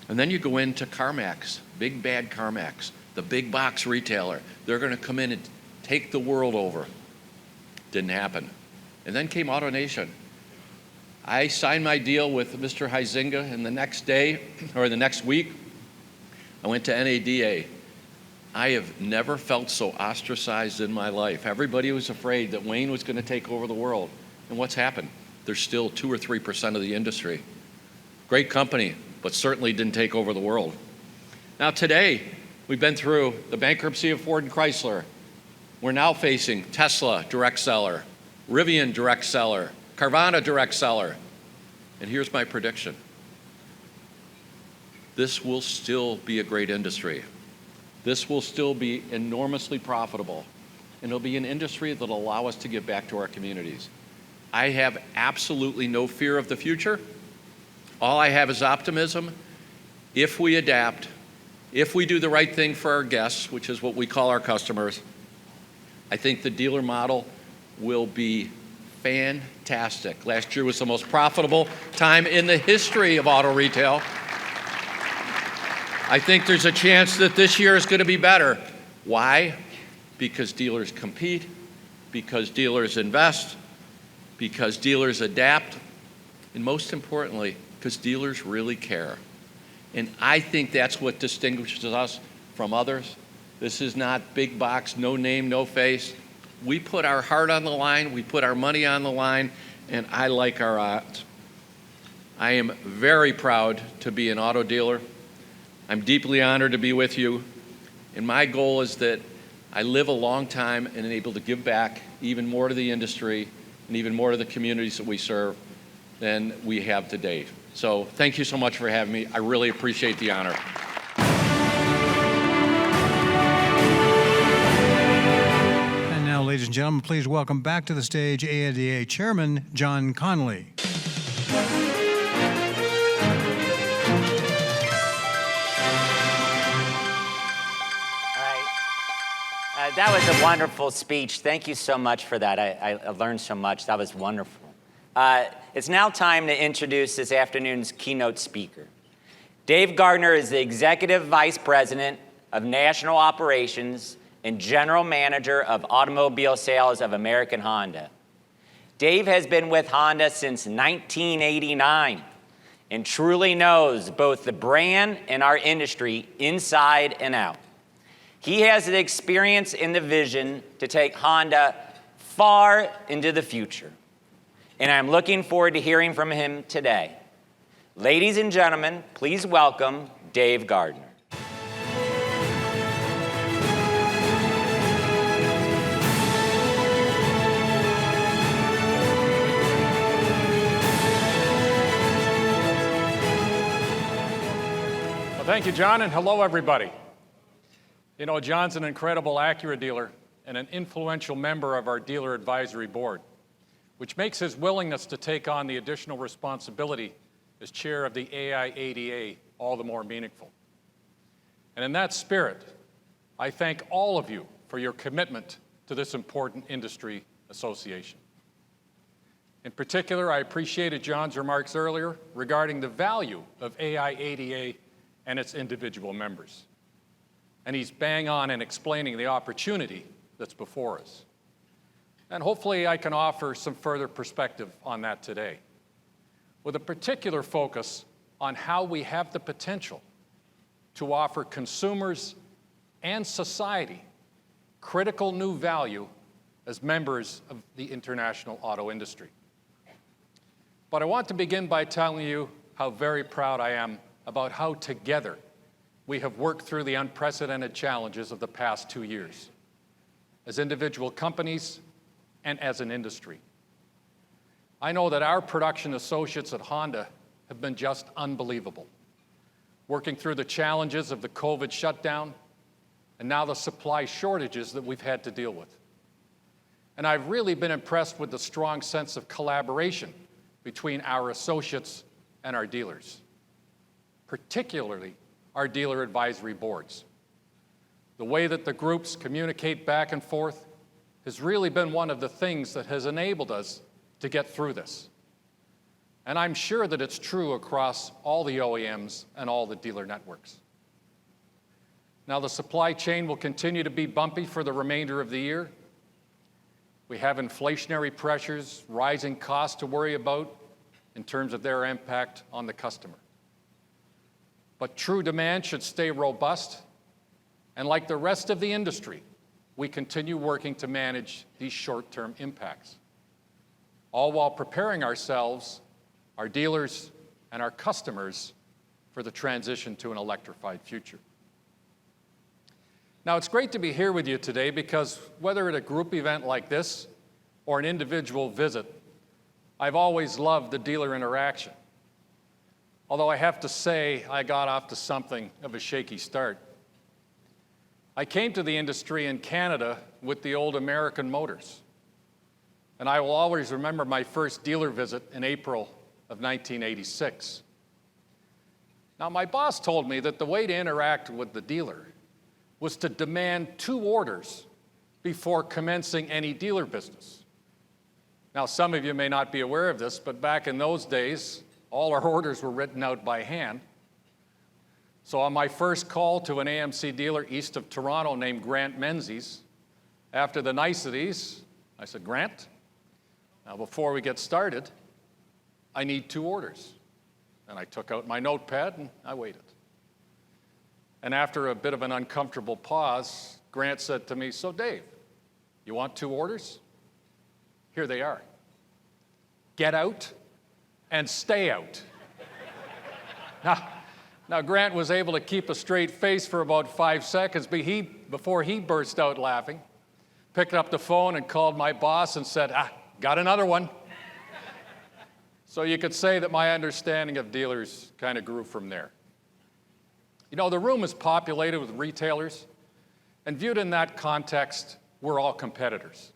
And then you go into CarMax, big bad CarMax, the big box retailer. They're going to come in and take the world over. Didn't happen. And then came AutoNation. I signed my deal with Mr. Huizinga, and the next day, or the next week, I went to NADA. I have never felt so ostracized in my life. Everybody was afraid that Wayne was going to take over the world. And what's happened? There's still 2 or 3% of the industry. Great company, but certainly didn't take over the world. Now today, we've been through the bankruptcy of Ford and Chrysler. We're now facing Tesla direct seller, Rivian direct seller, Carvana direct seller. And here's my prediction. This will still be a great industry. This will still be enormously profitable. And it'll be an industry that'll allow us to give back to our communities. I have absolutely no fear of the future. All I have is optimism. If we adapt, if we do the right thing for our guests, which is what we call our customers, I think the dealer model will be fantastic. Last year was the most profitable time in the history of auto retail. I think there's a chance that this year is going to be better. Why? Because dealers compete, because dealers invest, because dealers adapt, and most importantly, because dealers really care. And I think that's what distinguishes us from others. This is not big box, no name, no face. We put our heart on the line, we put our money on the line, and I like our odds. I am very proud to be an auto dealer. I'm deeply honored to be with you. And my goal is that I live a long time and am able to give back even more to the industry and even more to the communities that we serve than we have to date. So thank you so much for having me. I really appreciate the honor. And now, ladies and gentlemen, please welcome back to the stage AIADA Chairman John Connolly. That was a wonderful speech. Thank you so much for that. I learned so much. That was wonderful. It's now time to introduce this afternoon's keynote speaker. Dave Gardner is the Executive Vice President of National Operations and General Manager of Automobile Sales of American Honda. Dave has been with Honda since 1989 and truly knows both the brand and our industry inside and out. He has the experience and the vision to take Honda far into the future. And I'm looking forward to hearing from him today. Ladies and gentlemen, please welcome Dave Gardner. Well, thank you, John, and hello, everybody. You know, John's an incredible Acura dealer and an influential member of our dealer advisory board, which makes his willingness to take on the additional responsibility as chair of the AIADA all the more meaningful. And in that spirit, I thank all of you for your commitment to this important industry association. In particular, I appreciated John's remarks earlier regarding the value of AIADA and its individual members. And he's bang on in explaining the opportunity that's before us. And hopefully I can offer some further perspective on that today, with a particular focus on how we have the potential to offer consumers and society critical new value as members of the international auto industry. But I want to begin by telling you how very proud I am about how together we have worked through the unprecedented challenges of the past 2 years, as individual companies and as an industry. I know that our production associates at Honda have been just unbelievable, working through the challenges of the COVID shutdown and now the supply shortages that we've had to deal with. And I've really been impressed with the strong sense of collaboration between our associates and our dealers, particularly our dealer advisory boards. The way that the groups communicate back and forth has really been one of the things that has enabled us to get through this. And I'm sure that it's true across all the OEMs and all the dealer networks. Now, the supply chain will continue to be bumpy for the remainder of the year. We have inflationary pressures, rising costs to worry about in terms of their impact on the customer. But true demand should stay robust, and like the rest of the industry, we continue working to manage these short-term impacts, all while preparing ourselves, our dealers, and our customers for the transition to an electrified future. Now, it's great to be here with you today because whether at a group event like this or an individual visit, I've always loved the dealer interaction. Although I have to say, I got off to something of a shaky start. I came to the industry in Canada with the old American Motors. And I will always remember my first dealer visit in April of 1986. Now, my boss told me that the way to interact with the dealer was to demand 2 orders before commencing any dealer business. Now, some of you may not be aware of this, but back in those days, all our orders were written out by hand. So on my first call to an AMC dealer east of Toronto named Grant Menzies, after the niceties, I said, "Grant, now before we get started, I need 2 orders." And I took out my notepad and I waited. And after a bit of an uncomfortable pause, Grant said to me, "So Dave, you want 2 orders? Here they are. Get out and stay out." Now, Grant was able to keep a straight face for about 5 seconds before he burst out laughing, picked up the phone and called my boss and said, "Got another one." So you could say that my understanding of dealers kind of grew from there. You know, the room is populated with retailers, and viewed in that context, we're all competitors.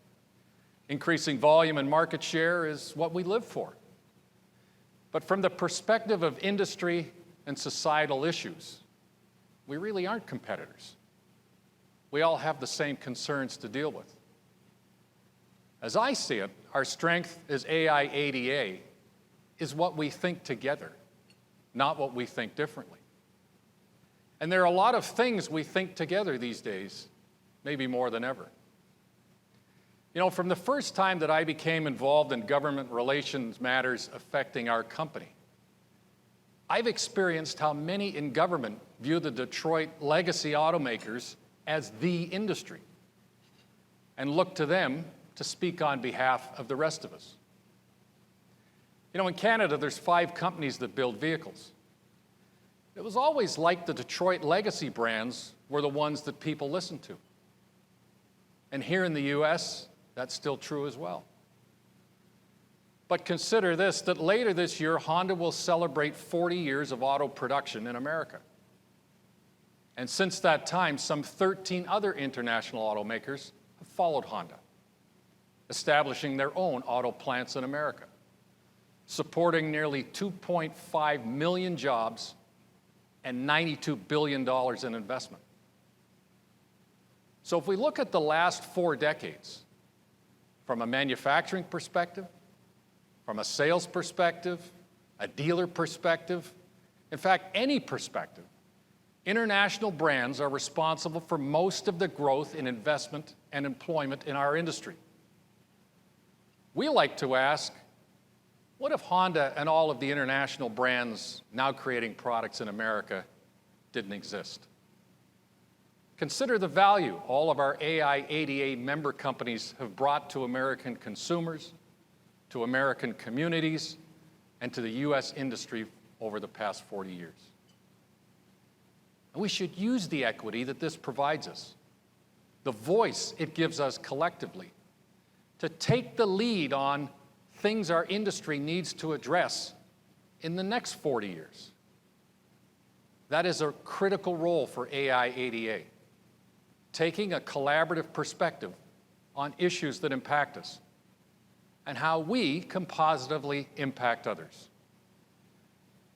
Increasing volume and market share is what we live for. But from the perspective of industry and societal issues, we really aren't competitors. We all have the same concerns to deal with. As I see it, our strength as AIADA is what we think together, not what we think differently. And there are a lot of things we think together these days, maybe more than ever. You know, from the first time that I became involved in government relations matters affecting our company, I've experienced how many in government view the Detroit legacy automakers as the industry and look to them to speak on behalf of the rest of us. You know, in Canada, there's 5 companies that build vehicles. It was always like the Detroit legacy brands were the ones that people listened to. And here in the US, that's still true as well. But consider this, that later this year, Honda will celebrate 40 years of auto production in America. And since that time, some 13 other international automakers have followed Honda, establishing their own auto plants in America, supporting nearly 2.5 million jobs and $92 billion in investment. So if we look at the last 4 decades, from a manufacturing perspective, from a sales perspective, a dealer perspective, in fact, any perspective, international brands are responsible for most of the growth in investment and employment in our industry. We like to ask, what if Honda and all of the international brands now creating products in America didn't exist? Consider the value all of our AIADA member companies have brought to American consumers, to American communities, and to the U.S. industry over the past 40 years. And we should use the equity that this provides us, the voice it gives us collectively, to take the lead on things our industry needs to address in the next 40 years. That is a critical role for AIADA, taking a collaborative perspective on issues that impact us and how we can positively impact others.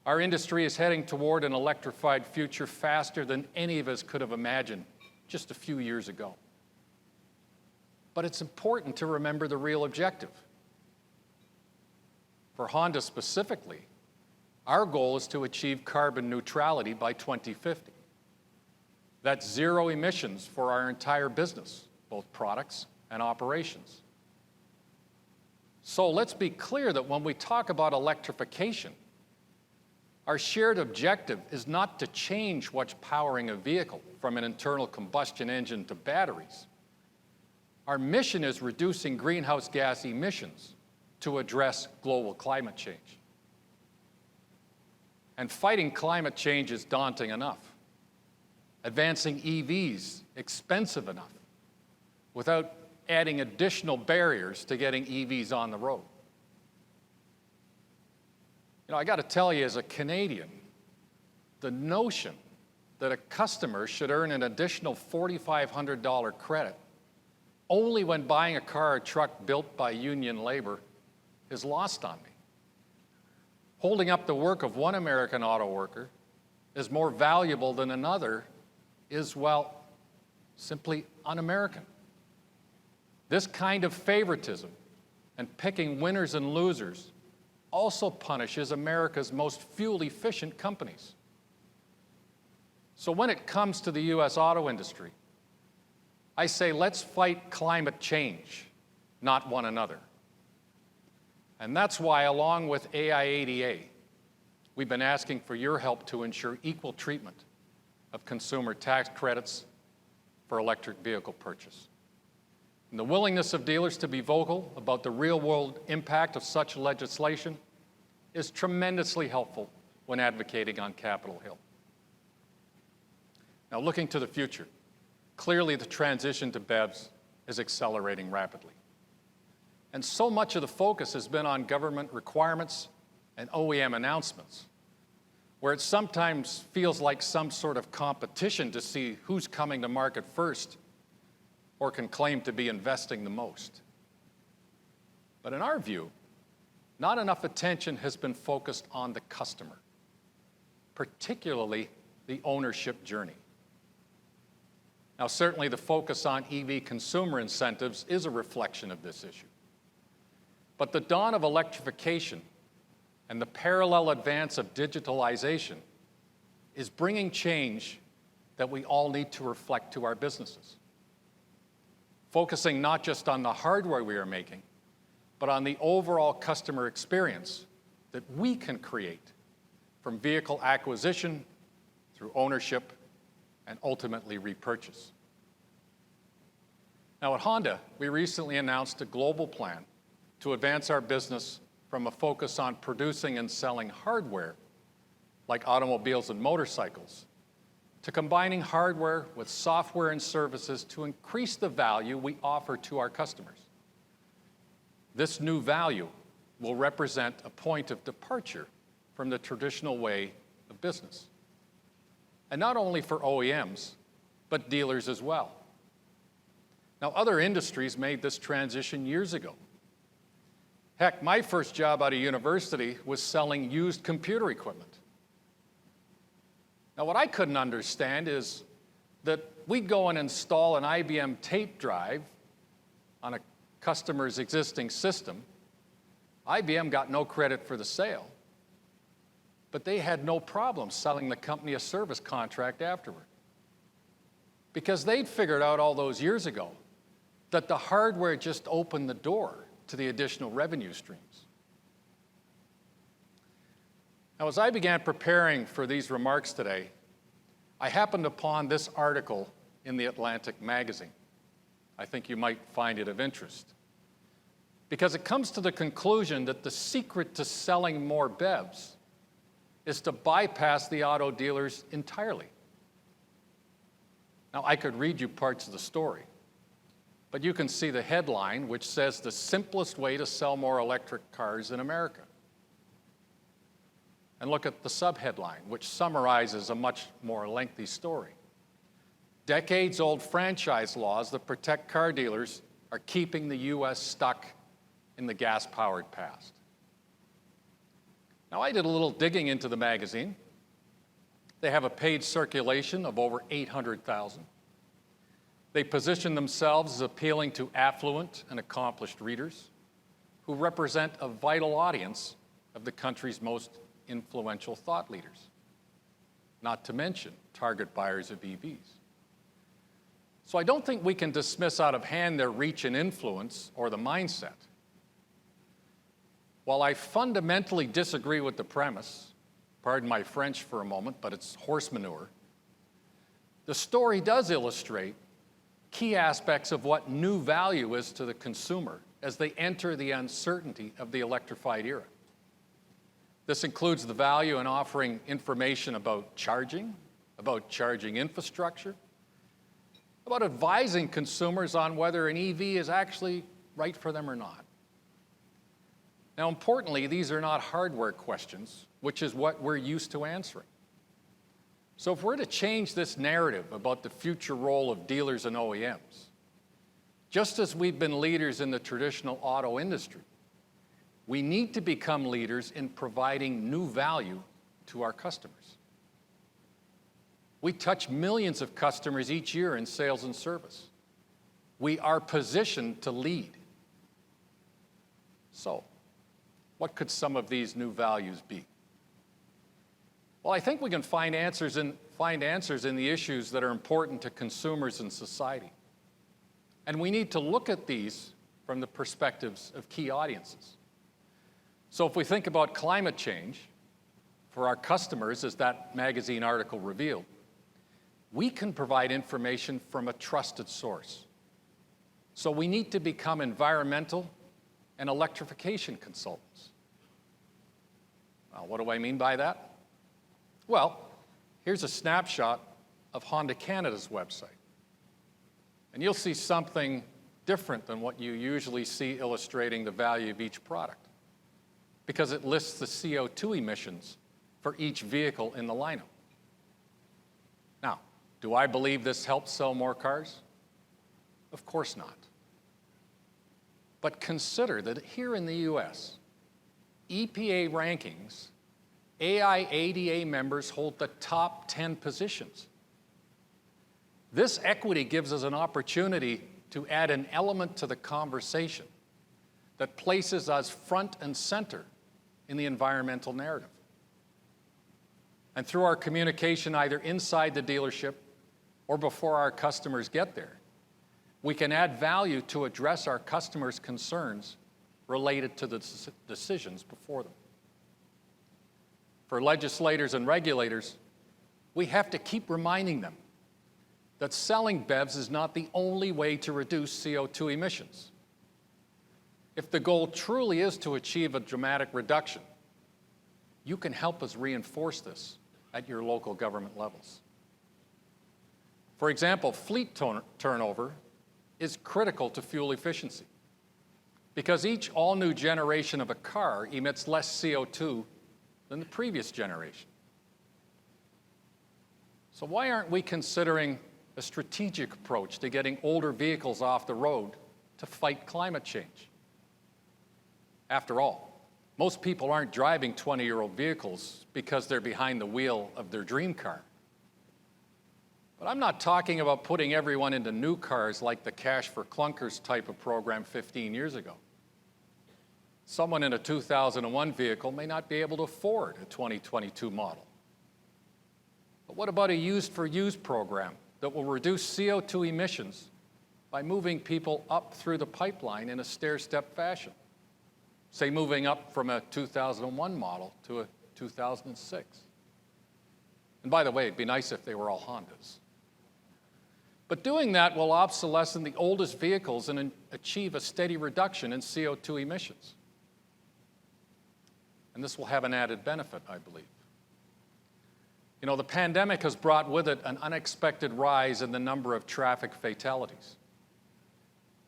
Our industry is heading toward an electrified future faster than any of us could have imagined just a few years ago. But it's important to remember the real objective. For Honda specifically, our goal is to achieve carbon neutrality by 2050. That's zero emissions for our entire business, both products and operations. So let's be clear that when we talk about electrification, our shared objective is not to change what's powering a vehicle from an internal combustion engine to batteries. Our mission is reducing greenhouse gas emissions to address global climate change. And fighting climate change is daunting enough. Advancing EVs expensive enough without adding additional barriers to getting EVs on the road. You know, I got to tell you, as a Canadian, the notion that a customer should earn an additional $4,500 credit only when buying a car or truck built by union labor is lost on me. Holding up the work of one American auto worker is more valuable than another is, well, simply un-American. This kind of favoritism and picking winners and losers also punishes America's most fuel-efficient companies. So when it comes to the U.S. auto industry, I say let's fight climate change, not one another. And that's why, along with AIADA, we've been asking for your help to ensure equal treatment of consumer tax credits for electric vehicle purchase. And the willingness of dealers to be vocal about the real-world impact of such legislation is tremendously helpful when advocating on Capitol Hill. Now, looking to the future, clearly the transition to BEVs is accelerating rapidly. And so much of the focus has been on government requirements and OEM announcements, where it sometimes feels like some sort of competition to see who's coming to market first or can claim to be investing the most. But in our view, not enough attention has been focused on the customer, particularly the ownership journey. Now, certainly the focus on EV consumer incentives is a reflection of this issue. But the dawn of electrification and the parallel advance of digitalization is bringing change that we all need to reflect to our businesses. Focusing not just on the hardware we are making, but on the overall customer experience that we can create from vehicle acquisition through ownership and ultimately repurchase. Now at Honda, we recently announced a global plan to advance our business from a focus on producing and selling hardware, like automobiles and motorcycles, to combining hardware with software and services to increase the value we offer to our customers. This new value will represent a point of departure from the traditional way of business. And not only for OEMs, but dealers as well. Now, other industries made this transition years ago. Heck, my first job out of university was selling used computer equipment. Now, what I couldn't understand is that we'd go and install an IBM tape drive on a customer's existing system. IBM got no credit for the sale, but they had no problem selling the company a service contract afterward, because they'd figured out all those years ago that the hardware just opened the door to the additional revenue streams. Now, as I began preparing for these remarks today, I happened upon this article in the Atlantic magazine. I think you might find it of interest, because it comes to the conclusion that the secret to selling more BEVs is to bypass the auto dealers entirely. Now, I could read you parts of the story, but you can see the headline, which says the simplest way to sell more electric cars in America. And look at the subheadline, which summarizes a much more lengthy story. Decades-old franchise laws that protect car dealers are keeping the U.S. stuck in the gas-powered past. Now, I did a little digging into the magazine. They have a paid circulation of over 800,000. They position themselves as appealing to affluent and accomplished readers who represent a vital audience of the country's most influential thought leaders, not to mention target buyers of EVs. So I don't think we can dismiss out of hand their reach and influence or the mindset. While I fundamentally disagree with the premise, pardon my French for a moment, but it's horse manure, the story does illustrate key aspects of what new value is to the consumer as they enter the uncertainty of the electrified era. This includes the value in offering information about charging infrastructure, about advising consumers on whether an EV is actually right for them or not. Now, importantly, these are not hardware questions, which is what we're used to answering. So if we're to change this narrative about the future role of dealers and OEMs, just as we've been leaders in the traditional auto industry, we need to become leaders in providing new value to our customers. We touch millions of customers each year in sales and service. We are positioned to lead. So, what could some of these new values be? Well, I think we can find answers in the issues that are important to consumers and society. And we need to look at these from the perspectives of key audiences. So if we think about climate change, for our customers, as that magazine article revealed, we can provide information from a trusted source. So we need to become environmental and electrification consultants. Well, what do I mean by that? Well, here's a snapshot of Honda Canada's website. And you'll see something different than what you usually see illustrating the value of each product, because it lists the CO2 emissions for each vehicle in the lineup. Now, do I believe this helps sell more cars? Of course not. But consider that here in the US, EPA rankings, AIADA members hold the top 10 positions. This equity gives us an opportunity to add an element to the conversation that places us front and center in the environmental narrative. And through our communication either inside the dealership or before our customers get there, we can add value to address our customers' concerns related to the decisions before them. For legislators and regulators, we have to keep reminding them that selling BEVs is not the only way to reduce CO2 emissions. If the goal truly is to achieve a dramatic reduction, you can help us reinforce this at your local government levels. For example, fleet turnover is critical to fuel efficiency, because each all-new generation of a car emits less CO2 than the previous generation. So why aren't we considering a strategic approach to getting older vehicles off the road to fight climate change? After all, most people aren't driving 20-year-old vehicles because they're behind the wheel of their dream car. But I'm not talking about putting everyone into new cars like the Cash for Clunkers type of program 15 years ago. Someone in a 2001 vehicle may not be able to afford a 2022 model. But what about a used for used program that will reduce CO2 emissions by moving people up through the pipeline in a stair-step fashion? Say moving up from a 2001 model to a 2006. And by the way, it'd be nice if they were all Hondas. But doing that will obsolescence the oldest vehicles and achieve a steady reduction in CO2 emissions. And this will have an added benefit, I believe. You know, the pandemic has brought with it an unexpected rise in the number of traffic fatalities,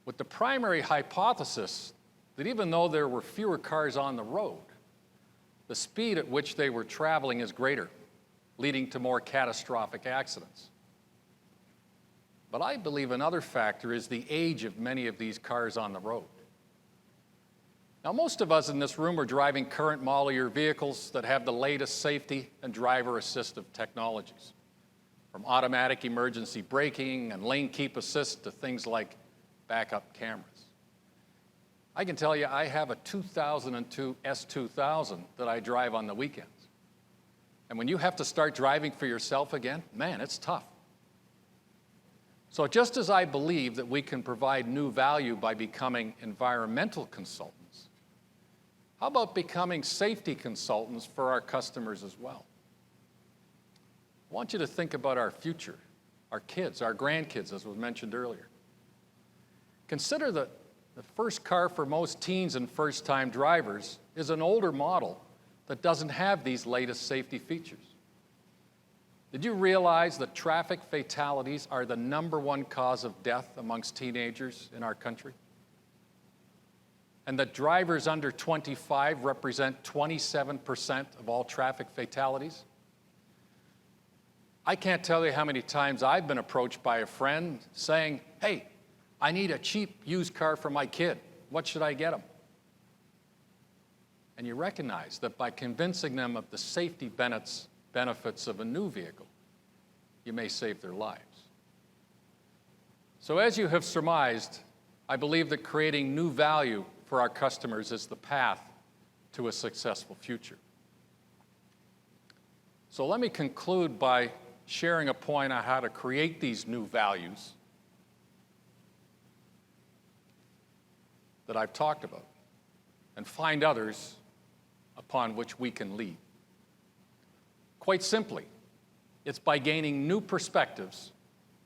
with the primary hypothesis that even though there were fewer cars on the road, the speed at which they were traveling is greater, leading to more catastrophic accidents. But I believe another factor is the age of many of these cars on the road. Now, most of us in this room are driving current model year vehicles that have the latest safety and driver assistive technologies, from automatic emergency braking and lane keep assist to things like backup cameras. I can tell you I have a 2002 S2000 that I drive on the weekends. And when you have to start driving for yourself again, man, it's tough. So just as I believe that we can provide new value by becoming environmental consultants, how about becoming safety consultants for our customers as well? I want you to think about our future, our kids, our grandkids, as was mentioned earlier. Consider that the first car for most teens and first-time drivers is an older model that doesn't have these latest safety features. Did you realize that traffic fatalities are the #1 cause of death amongst teenagers in our country? And that drivers under 25 represent 27% of all traffic fatalities? I can't tell you how many times I've been approached by a friend saying, "Hey, I need a cheap used car for my kid. What should I get him?" And you recognize that by convincing them of the safety benefits of a new vehicle, you may save their lives. So as you have surmised, I believe that creating new value for our customers is the path to a successful future. So let me conclude by sharing a point on how to create these new values that I've talked about and find others upon which we can lead. Quite simply, it's by gaining new perspectives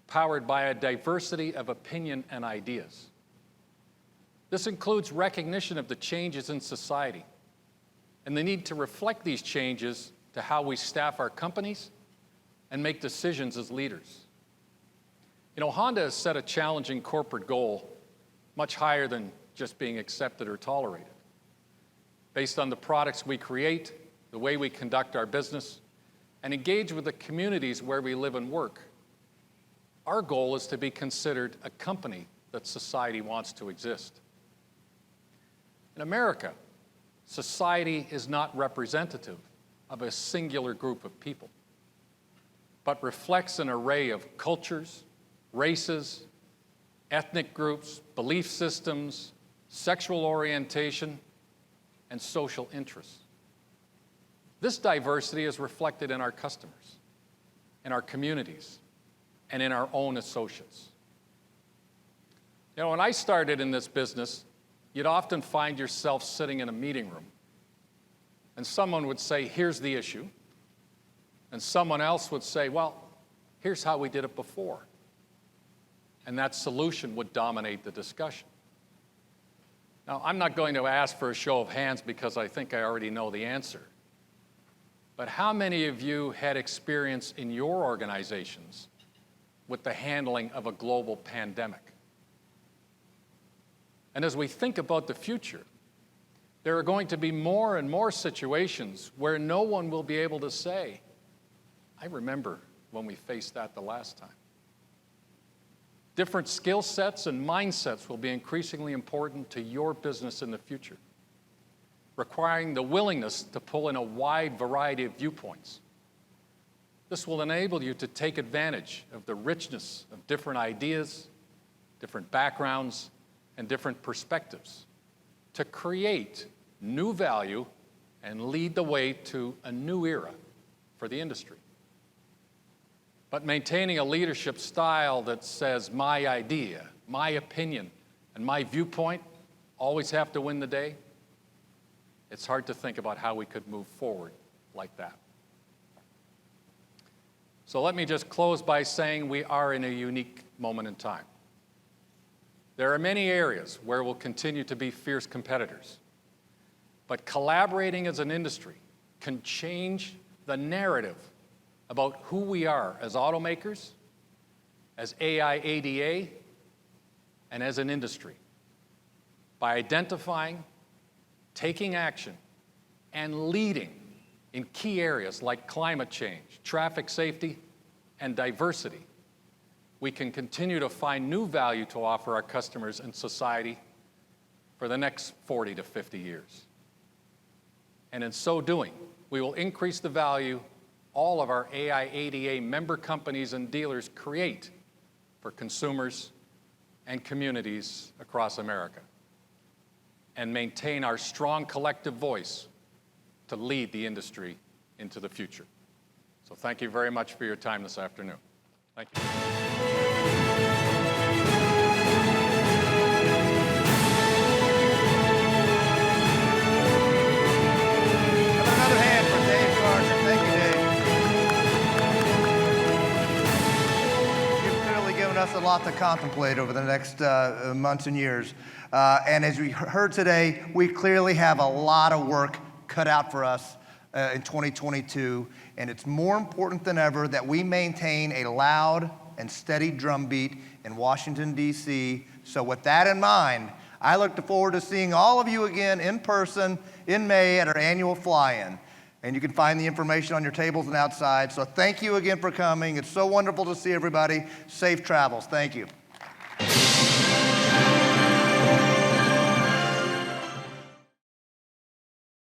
powered by a diversity of opinion and ideas. This includes recognition of the changes in society and the need to reflect these changes to how we staff our companies and make decisions as leaders. You know, Honda has set a challenging corporate goal much higher than just being accepted or tolerated. Based on the products we create, the way we conduct our business, and engage with the communities where we live and work, our goal is to be considered a company that society wants to exist. In America, society is not representative of a singular group of people, but reflects an array of cultures, races, ethnic groups, belief systems, sexual orientation, and social interests. This diversity is reflected in our customers, in our communities, and in our own associates. You know, when I started in this business, you'd often find yourself sitting in a meeting room, and someone would say, "Here's the issue," and someone else would say, "Well, here's how we did it before." And that solution would dominate the discussion. Now, I'm not going to ask for a show of hands because I think I already know the answer. But how many of you had experience in your organizations with the handling of a global pandemic? And as we think about the future, there are going to be more and more situations where no one will be able to say, "I remember when we faced that the last time." Different skill sets and mindsets will be increasingly important to your business in the future, requiring the willingness to pull in a wide variety of viewpoints. This will enable you to take advantage of the richness of different ideas, different backgrounds, and different perspectives to create new value and lead the way to a new era for the industry. But maintaining a leadership style that says my idea, my opinion, and my viewpoint always have to win the day, it's hard to think about how we could move forward like that. So let me just close by saying we are in a unique moment in time. There are many areas where we'll continue to be fierce competitors, but collaborating as an industry can change the narrative about who we are as automakers, as AIADA, and as an industry by identifying, taking action, and leading in key areas like climate change, traffic safety, and diversity. We can continue to find new value to offer our customers and society for the next 40 to 50 years. And in so doing, we will increase the value all of our AIADA member companies and dealers create for consumers and communities across America, and maintain our strong collective voice to lead the industry into the future. So thank you very much for your time this afternoon. Thank you. Another hand for Dave Gardner. Thank you, Dave. You've clearly given us a lot to contemplate over the next months and years. And as we heard today, we clearly have a lot of work cut out for us in 2022, and it's more important than ever that we maintain a loud and steady drumbeat in Washington, D.C. So with that in mind, I look forward to seeing all of you again in person in May at our annual fly-in. And you can find the information on your tables and outside. So thank you again for coming. It's so wonderful to see everybody. Safe travels. Thank you.